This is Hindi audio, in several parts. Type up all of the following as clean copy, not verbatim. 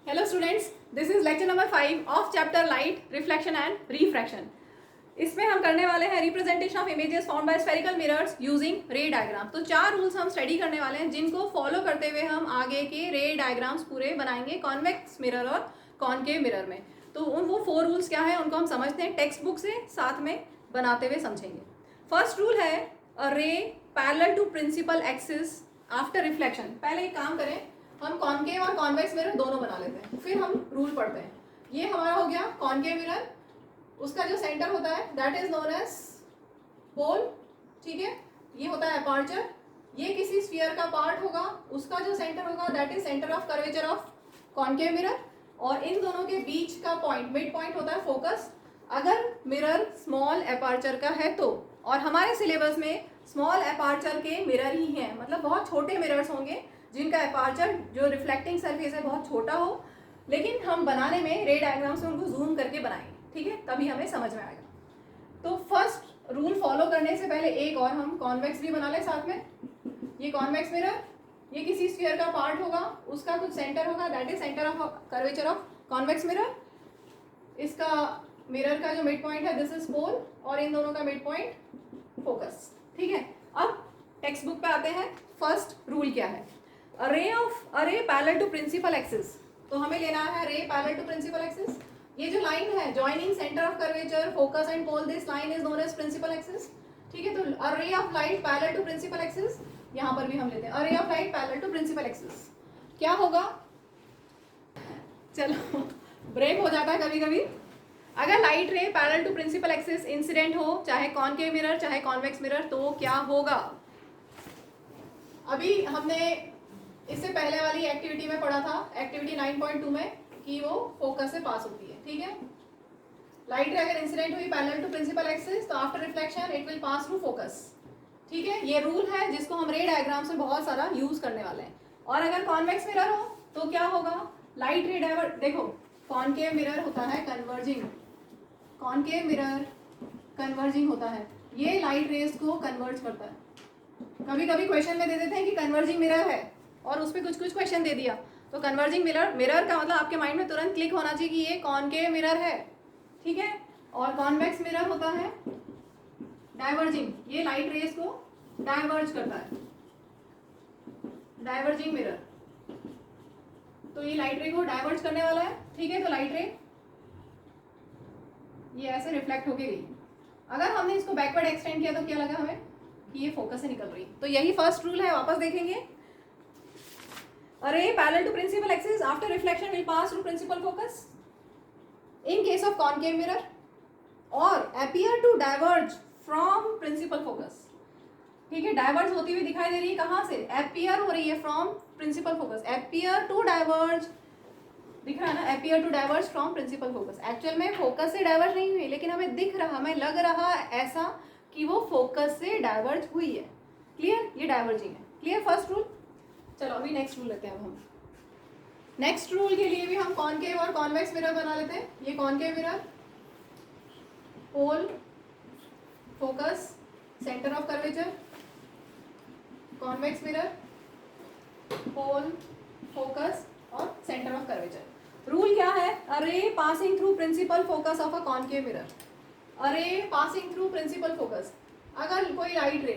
Hello students, this is lecture number 5 of chapter light, reflection and refraction. इसमें हम करने वाले हैं representation of images form by spherical mirrors using रे डायग्राम। तो 4 रूल्स हम स्टडी करने वाले हैं जिनको फॉलो करते हुए हम आगे के रे डायग्राम्स पूरे बनाएंगे कॉन्वेक्स मिरर और कॉनकेव मिरर में। तो वो 4 रूल्स क्या है उनको हम समझते हैं, टेक्स्ट बुक से साथ में बनाते हुए समझेंगे। फर्स्ट रूल है a ray parallel to principal axis after reflection. पहले एक काम करें, हम कॉनकेव और कॉन्वेक्स मिरर दोनों बना लेते हैं, फिर हम रूल पढ़ते हैं। ये हमारा हो गया कॉनकेव मिरर, उसका जो सेंटर होता है दैट इज नोन एज पोल, ठीक है। ये होता है अपर्चर, ये किसी स्फीयर का पार्ट होगा, उसका जो सेंटर होगा that is centre of curvature of concave mirror, और इन दोनों के बीच का पॉइंट मिड पॉइंट होता है फोकस। अगर मिरर स्मॉल अपर्चर का है तो, और हमारे सिलेबस में स्मॉल अपर्चर के मिरर ही हैं, मतलब बहुत छोटे मिरर्स होंगे जिनका अपर्चर जो रिफ्लेक्टिंग सरफेस है बहुत छोटा हो, लेकिन हम बनाने में रे डायग्राम से उनको जूम करके बनाएंगे, ठीक है, तभी हमें समझ में आएगा। तो फर्स्ट रूल फॉलो करने से पहले एक और हम कॉन्वेक्स भी बना लें साथ में। ये कॉन्वेक्स मिरर, ये किसी स्फीयर का पार्ट होगा, उसका कुछ सेंटर होगा that is centre of curvature of convex mirror. इसका मिरर का जो मिड पॉइंट है दिस इज पोल, और इन दोनों का मिड पॉइंट फोकस, ठीक है। अब टेक्स्ट बुक पे आते हैं। फर्स्ट रूल क्या है, a ray parallel to principal axis. तो हमें लेना है रे पैरेलल टू प्रिंसिपल एक्सिस। ये जो लाइन है joining centre of curvature focus and pole, this line is known as principal axis, ठीक है। तो a ray of light parallel to principal axis, यहाँ पर भी हम लेते हैं a ray of light parallel to principal axis. क्या होगा, चलो ब्रेक हो जाता है कभी कभी। अगर light ray parallel to principal axis incident हो, चाहे कॉनकेव मिरर चाहे कॉन्वेक्स मिरर, तो क्या होगा। अभी हमने इससे पहले वाली एक्टिविटी में पढ़ा था, एक्टिविटी 9.2 में, कि वो फोकस से पास होती है, ठीक है। लाइट रे अगर इंसिडेंट हुई पैरेलल टू प्रिंसिपल एक्सिस तो after reflection it will pass through focus, ठीक है। ये रूल है जिसको हम रे डायग्राम से बहुत सारा यूज करने वाले हैं। और अगर कॉन्वेक्स मिरर हो तो क्या होगा, लाइट रे डाइवर्ट, देखो कॉनकेव मिरर होता है कन्वर्जिंग, कॉनकेव मिरर कन्वर्जिंग होता है, ये लाइट रेज को कन्वर्ज करता है। कभी कभी क्वेश्चन में दे देते हैं कि कन्वर्जिंग मिरर है और उस पर कुछ कुछ क्वेश्चन दे दिया, तो कन्वर्जिंग मिरर का मतलब आपके माइंड में तुरंत क्लिक होना चाहिए कि ये कॉनकेव मिरर है, ठीक है। और कॉन्वेक्स मिरर होता है डाइवर्जिंग, ये लाइट रेज को डाइवर्ज करता है, डाइवर्जिंग मिरर। तो ये लाइट रे को डाइवर्ज करने वाला है, ठीक है। तो लाइट रे ये ऐसे रिफ्लेक्ट होके गई। अगर हमने इसको बैकवर्ड एक्सटेंड किया तो क्या लगा हमें कि ये फोकस से निकल रही। तो यही फर्स्ट रूल है, वापस देखेंगे। A ray parallel to principal axis after reflection will pass through principal focus in case of concave mirror, और appear to diverge from principal focus, ठीक है। डाइवर्ज होती हुई दिखाई दे रही है, कहाँ से, अपीयर हो रही है from principal focus, appear to diverge, दिख रहा है ना, appear to diverge from principal focus. Actual में फोकस से डाइवर्ज नहीं हुई, लेकिन हमें दिख रहा, हमें लग रहा ऐसा कि वो फोकस से डाइवर्ज हुई है। क्लियर, ये डाइवर्जिंग है। Clear first rule. चलो अभी नेक्स्ट रूल लेते हैं। अब हम नेक्स्ट रूल के लिए भी हम कॉनकेव और कॉन्वेक्स मिरर बना लेते हैं। ये concave mirror, pole focus centre of curvature, convex mirror pole focus और सेंटर ऑफ कर्वेचर। रूल क्या है, a ray passing through principal focus of a concave mirror, a ray passing through principal focus. अगर कोई लाइट रे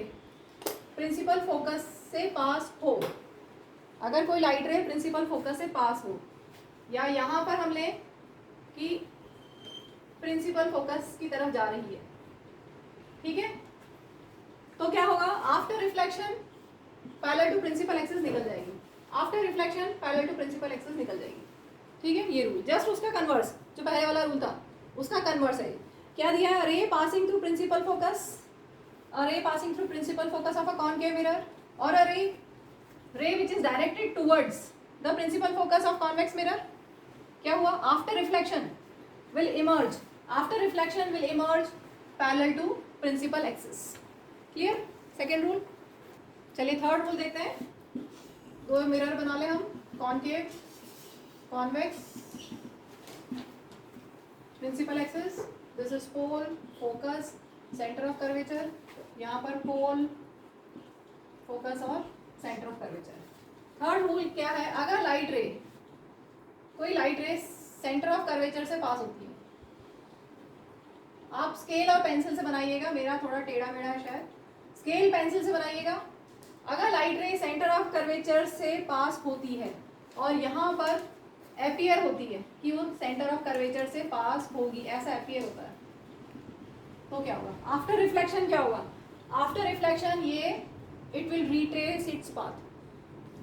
प्रिंसिपल फोकस से पास हो, अगर कोई लाइट रे प्रिंसिपल फोकस से पास हो, या यहाँ पर हम लें कि प्रिंसिपल फोकस की तरफ जा रही है, ठीक है, तो क्या होगा, after reflection parallel to principal axis निकल जाएगी, after reflection parallel to principal axis निकल जाएगी, ठीक है। ये रूल जस्ट उसका कन्वर्स, जो पहले वाला रूल था उसका कन्वर्स है। क्या दिया है, ray passing through principal focus, a ray passing through principal focus of a concave mirror, और a ray which is directed towards the principal focus of convex mirror. क्या हुआ, after reflection will emerge, after reflection will emerge parallel to principal axis. Clear, second rule. चलिए थर्ड रूल देखते हैं। दो मिरर बना ले हम, concave convex, principal axis, this is pole focus centre of curvature, यहाँ पर पोल फोकस और centre of curvature. Third rule क्या है, अगर लाइट रे कोई लाइट रे सेंटर ऑफ कर्वेचर से पास होती है, आप स्केल और पेंसिल से बनाइएगा, मेरा थोड़ा टेढ़ा मेढ़ा है शायद, स्केल पेंसिल से बनाइएगा। अगर लाइट रे सेंटर ऑफ कर्वेचर से पास होती है और यहाँ पर अपीयर होती है कि वो सेंटर ऑफ कर्वेचर से पास होगी, ऐसा अपीयर होता है, तो क्या होगा? आफ्टर रिफ्लेक्शन क्या होगा? आफ्टर रिफ्लेक्शन ये it will retrace its path,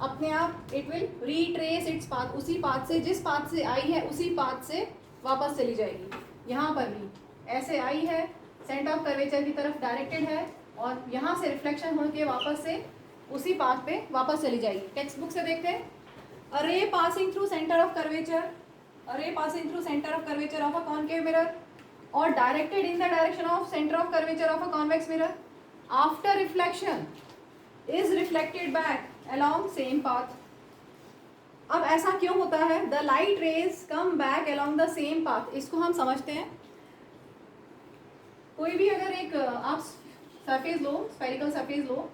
अपने आप it will retrace its path, उसी पाथ से, जिस पाथ से आई है उसी पाथ से वापस चली जाएगी। यहाँ पर भी ऐसे आई है, सेंटर ऑफ कर्वेचर की तरफ डायरेक्टेड है और यहाँ से रिफ्लेक्शन होकर वापस से उसी पाथ पे वापस चली जाएगी। टेक्स्ट बुक से देखते हैं, a ray passing through centre of curvature, a ray passing through centre of curvature of a concave mirror और directed in the direction of centre of curvature of a convex mirror, after reflection is reflected back along same path। अब ऐसा क्यों होता है? The light rays come back along the same path। इसको हम समझते हैं, कोई भी अगर एक आप सरफेस लो, स्फेरिकल सरफेस लो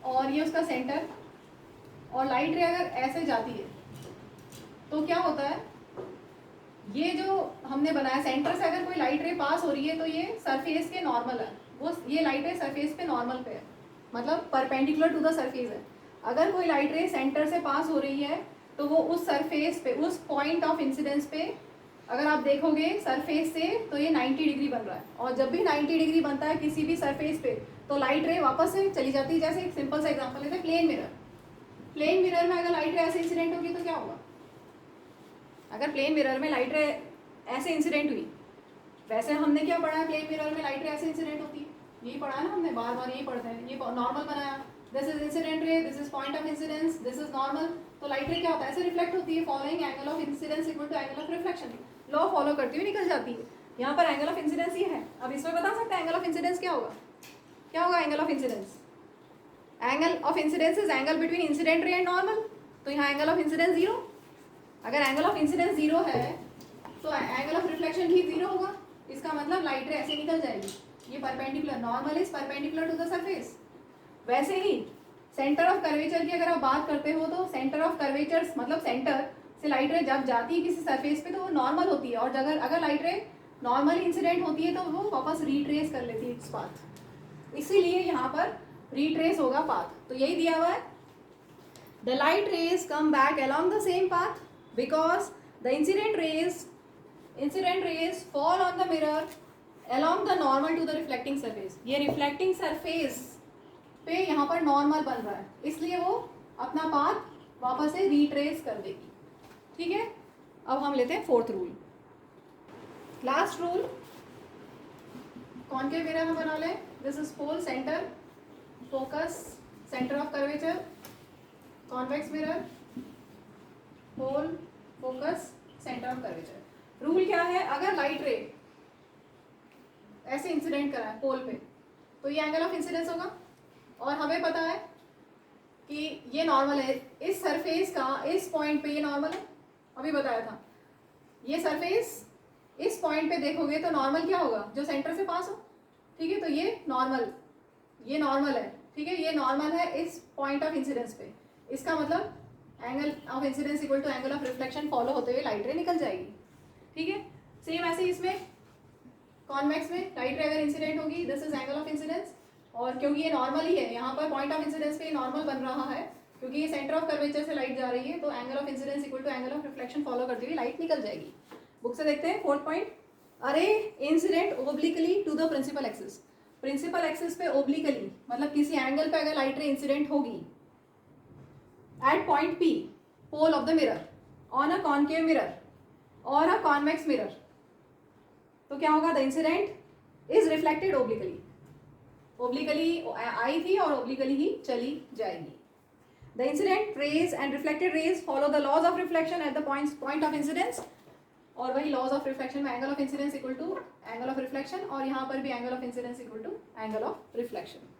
और ये उसका सेंटर, और लाइट रे अगर ऐसे जाती है तो क्या होता है? ये जो हमने बनाया सेंटर से अगर कोई लाइट रे पास हो रही है तो ये सरफेस के नॉर्मल है, वो ये लाइट रे सरफेस पे नॉर्मल पे है, मतलब परपेंडिकुलर टू द सरफेस है। अगर कोई लाइट रे सेंटर से पास हो रही है तो वो उस सरफेस पे, उस पॉइंट ऑफ इंसिडेंस पे अगर आप देखोगे सरफेस से तो ये 90 डिग्री बन रहा है, और जब भी 90 डिग्री बनता है किसी भी सरफेस पे तो लाइट रे वापस से चली जाती है। जैसे एक सिंपल सा एग्जांपल लेते हैं, प्लेन मिरर, प्लेन मिरर में अगर लाइट रे ऐसे इंसिडेंट होगी तो क्या होगा? अगर प्लेन मिरर में लाइट रे ऐसे इंसिडेंट हुई, वैसे हमने क्या पढ़ा है, प्लेन मिरर में लाइट रे ऐसे इंसिडेंट होती है, यही पढ़ा है ना हमने, बार बार यही पढ़ते हैं। ये नॉर्मल बनाया, this is incident ray, this is point of incidence, this is normal, तो लाइट रे क्या होता है? ऐसे रिफ्लेक्ट होती है, following angle of incidence equal to angle of reflection, law follow करती हुई निकल जाती है। यहाँ पर एंगल ऑफ इंसिडेंस ये है, अब इसमें बता सकते हैं एंगल ऑफ इंसिडेंस क्या होगा? क्या होगा angle of incidence? Angle of incidence is angle between incident ray and normal, तो यहाँ एंगल ऑफ इंसिडेंस जीरो। अगर एंगल ऑफ इंसिडेंस जीरो है तो एंगल ऑफ रिफ्लेक्शन भी जीरो होगा, इसका मतलब लाइट रे ऐसे निकल जाएगी, ये perpendicular, normal is perpendicular to the surface. वैसे ही सेंटर ऑफ कर्वेचर की अगर आप बात करते हो तो सेंटर ऑफ कर्वेचर मतलब सेंटर से लाइट रे जब जाती है किसी सरफेस पे तो वो नॉर्मल होती है, और अगर लाइट रे नॉर्मल इंसिडेंट होती है तो वो वापस रिट्रेस कर लेती है इस पाथ, इसीलिए यहाँ पर रिट्रेस होगा पाथ। तो यही दिया हुआ है, the light rays come back along the same path because the incident rays fall on the mirror along the normal to the reflecting surface। ये reflecting surface पे यहाँ पर नॉर्मल बन रहा है, इसलिए वो अपना पाथ वापस से रिट्रेस कर देगी। ठीक है, अब हम लेते हैं fourth rule, last rule. Concave mirror में बना लें, this is pole, centre, focus, centre of curvature, convex mirror, pole, focus, centre of curvature. Rule क्या है? अगर लाइट रे ऐसे इंसिडेंट करा है पोल पे तो ये एंगल ऑफ इंसिडेंस होगा, और हमें पता है कि ये नॉर्मल है, इस सरफेस का इस पॉइंट पे ये नॉर्मल है, अभी बताया था। ये सरफेस इस पॉइंट पे देखोगे तो नॉर्मल क्या होगा? जो सेंटर से पास हो, ठीक है, तो ये नॉर्मल है, ठीक है, ये नॉर्मल है इस पॉइंट ऑफ इंसिडेंस पे, इसका मतलब angle of incidence equal to angle of reflection follow होते हुए लाइट रे निकल जाएगी। ठीक है, सेम ऐसे इसमें कॉन्वेक्स में लाइट रे अगर इंसिडेंट होगी, this is angle of incidence, और क्योंकि ये नॉर्मल ही है, यहाँ पर पॉइंट ऑफ इंसिडेंस पे नॉर्मल बन रहा है क्योंकि ये सेंटर ऑफ कर्वेचर से लाइट जा रही है, तो angle of incidence equal to angle of reflection follow करते हुए लाइट निकल जाएगी। बुक से देखते हैं फोर्थ पॉइंट, अरे incident obliquely to the principal axis, principal axis पे ओब्लिकली मतलब किसी एंगल पे अगर लाइट रे इंसिडेंट होगी at point P, pole of the mirror, on a concave mirror or a convex mirror, तो क्या होगा? The incident is reflected obliquely, obliquely आई थी और obliquely ही चली जाएगी। The incident rays and reflected rays follow the laws of reflection at the point of incidence, और वही laws of reflection में angle of incidence equal to angle of reflection, और यहाँ पर भी angle of incidence equal to angle of reflection।